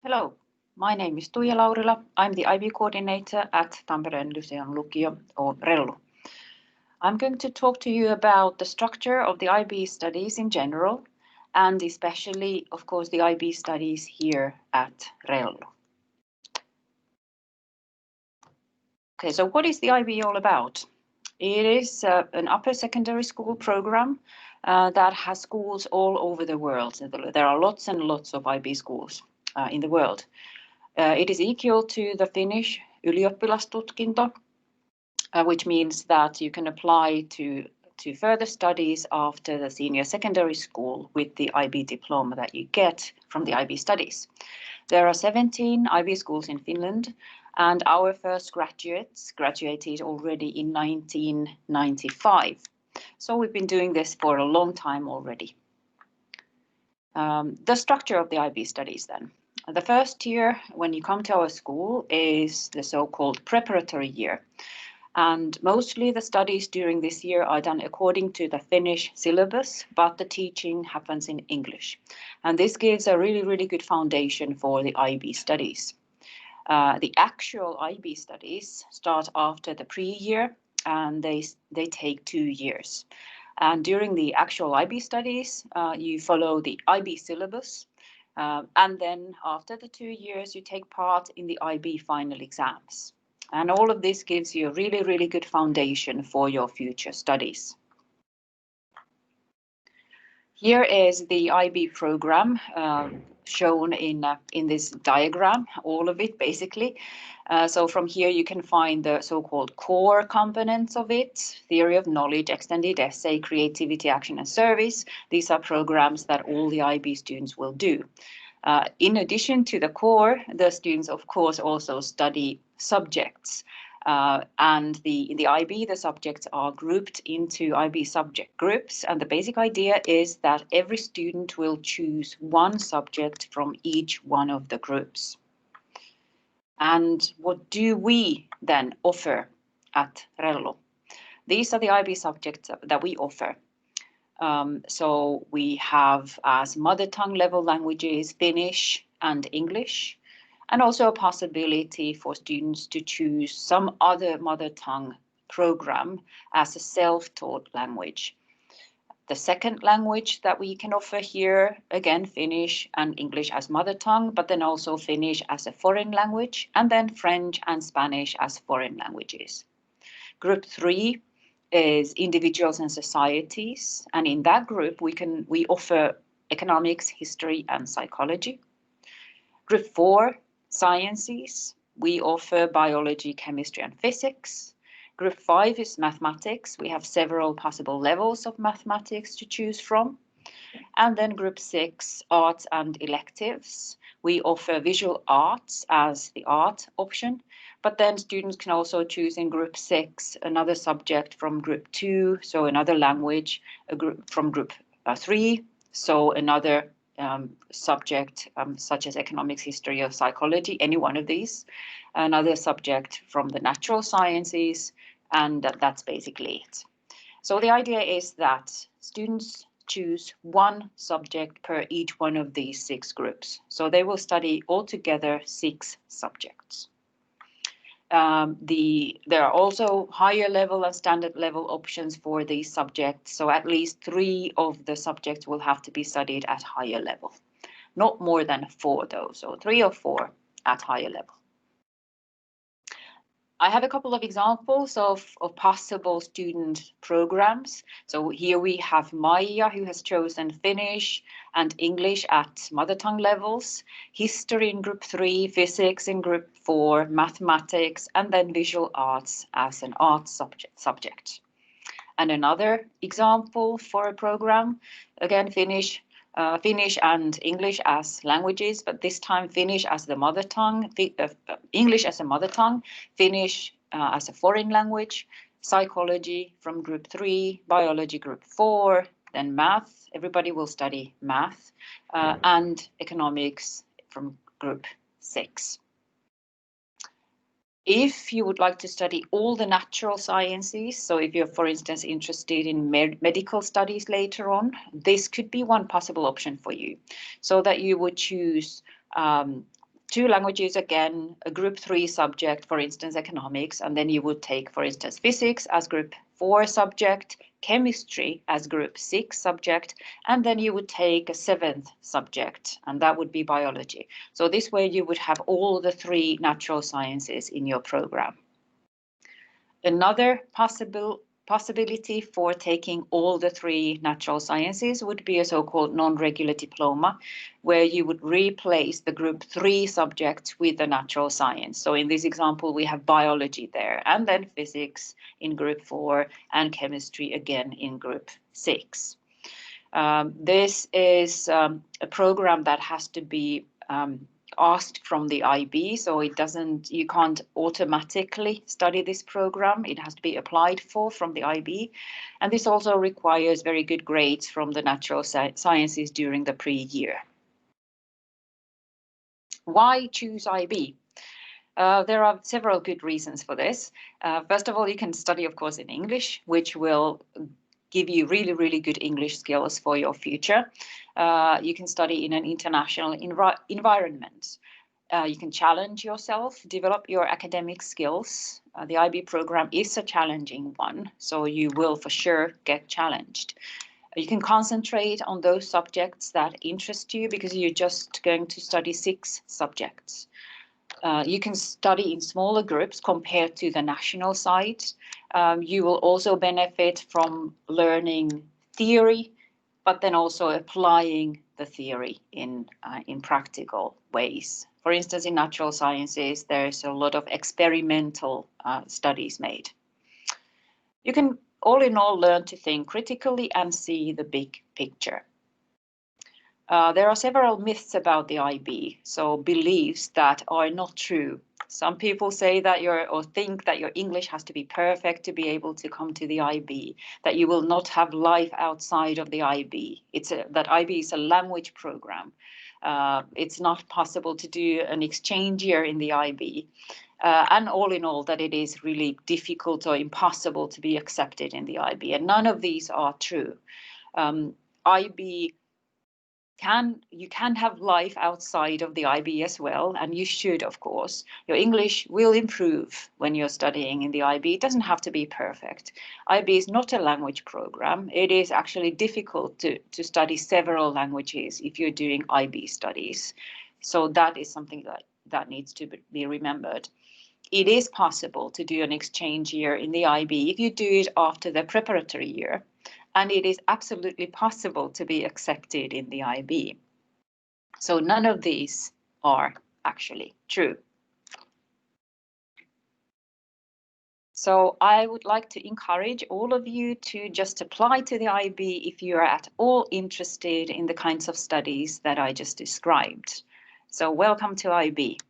Hello, my name is Tuija Laurila. I'm the IB coordinator at Tampereen Lyceon Lukio, or Rellu. I'm going to talk to you about the structure of the IB studies in general, and especially, of course, the IB studies here at Rellu. Okay, so what is the IB all about? It is an upper secondary school program that has schools all over the world. There are lots and lots of IB schools in the world. It is equal to the Finnish ylioppilastutkinto, which means that you can apply to further studies after the senior secondary school with the IB diploma that you get from the IB studies. There are 17 IB schools in Finland, and our first graduates graduated already in 1995. So we've been doing this for a long time already. The structure of the IB studies then. The first year when you come to our school is the so-called preparatory year. And mostly the studies during this year are done according to the Finnish syllabus, but the teaching happens in English. And this gives a really, really good foundation for the IB studies. The actual IB studies start after the pre-year, and they take 2 years. And during the actual IB studies, you follow the IB syllabus. And then after the 2 years, you take part in the IB final exams. And all of this gives you a really, really good foundation for your future studies. Here is the IB program shown in this diagram, all of it basically. So from here you can find the so-called core components of it: theory of knowledge, extended essay, creativity, action and service. These are programs that all the IB students will do. In addition to the core, the students of course also study subjects. And in the IB, the subjects are grouped into IB subject groups. And the basic idea is that every student will choose one subject from each one of the groups. And what do we then offer at Rellu? These are the IB subjects that we offer. So we have as mother tongue level languages Finnish and English, and also a possibility for students to choose some other mother tongue program as a self-taught language. The second language that we can offer here, again, Finnish and English as mother tongue, but then also Finnish as a foreign language, and then French and Spanish as foreign languages. Group 3 is individuals and societies, and in that group we offer economics, history and psychology. Group 4, sciences, we offer biology, chemistry and physics. Group 5 is mathematics. We have several possible levels of mathematics to choose from. And then Group 6, arts and electives. We offer visual arts as the art option, but then students can also choose in Group 6 another subject from Group 2, so another language, a group from Group 3, so another subject such as economics, history or psychology, any one of these, another subject from the natural sciences, and that's basically it. So the idea is that students choose one subject per each one of these 6 groups. So they will study altogether 6 subjects. There are also higher level and standard level options for these subjects. So at least 3 of the subjects will have to be studied at higher level. Not more than 4 though, so 3 or 4 at higher level. I have a couple of examples of possible student programs. So here we have Maija, who has chosen Finnish and English at mother tongue levels, history in Group 3, physics in Group 4, mathematics, and then visual arts as an art subject. And another example for a program, again, Finnish and English as languages, but this time Finnish as the mother tongue, English as a mother tongue, Finnish as a foreign language, psychology from Group 3, biology Group 4, then math, everybody will study math, and economics from Group 6. If you would like to study all the natural sciences, so if you're, for instance, interested in medical studies later on, this could be one possible option for you, so that you would choose 2 languages again, a group 3 subject, for instance, economics, and then you would take, for instance, physics as group 4 subject, chemistry as group 6 subject, and then you would take a 7th subject, and that would be biology. So this way you would have all the 3 natural sciences in your program. Another possibility for taking all the 3 natural sciences would be a so-called non-regular diploma, where you would replace the group 3 subjects with the natural science. So in this example, we have biology there, and then physics in group 4 and chemistry again in group 6. This is a program that has to be asked from the IB, so you can't automatically study this program. It has to be applied for from the IB, and this also requires very good grades from the natural sciences during the pre-year. Why choose IB? There are several good reasons for this. First of all, you can study, of course, in English, which will give you really good English skills for your future. You can study in an international environment. You can challenge yourself, develop your academic skills. The IB program is a challenging one, so you will for sure get challenged. You can concentrate on those subjects that interest you because you're just going to study 6 subjects. You can study in smaller groups compared to the national side. You will also benefit from learning theory, but then also applying the theory in practical ways. For instance, in natural sciences, there's a lot of experimental studies made. You can all in all learn to think critically and see the big picture. There are several myths about the IB, so beliefs that are not true. Some people say that think that your English has to be perfect to be able to come to the IB, that you will not have life outside of the IB. That IB is a language program. It's not possible to do an exchange year in the IB. And all in all, that it is really difficult or impossible to be accepted in the IB. And none of these are true. You can have life outside of the IB as well, and you should, of course. Your English will improve when you're studying in the IB. It doesn't have to be perfect. IB is not a language program. It is actually difficult to study several languages if you're doing IB studies. So that is something that needs to be remembered. It is possible to do an exchange year in the IB if you do it after the preparatory year. And it is absolutely possible to be accepted in the IB. So none of these are actually true. So I would like to encourage all of you to just apply to the IB if you are at all interested in the kinds of studies that I just described. So welcome to IB.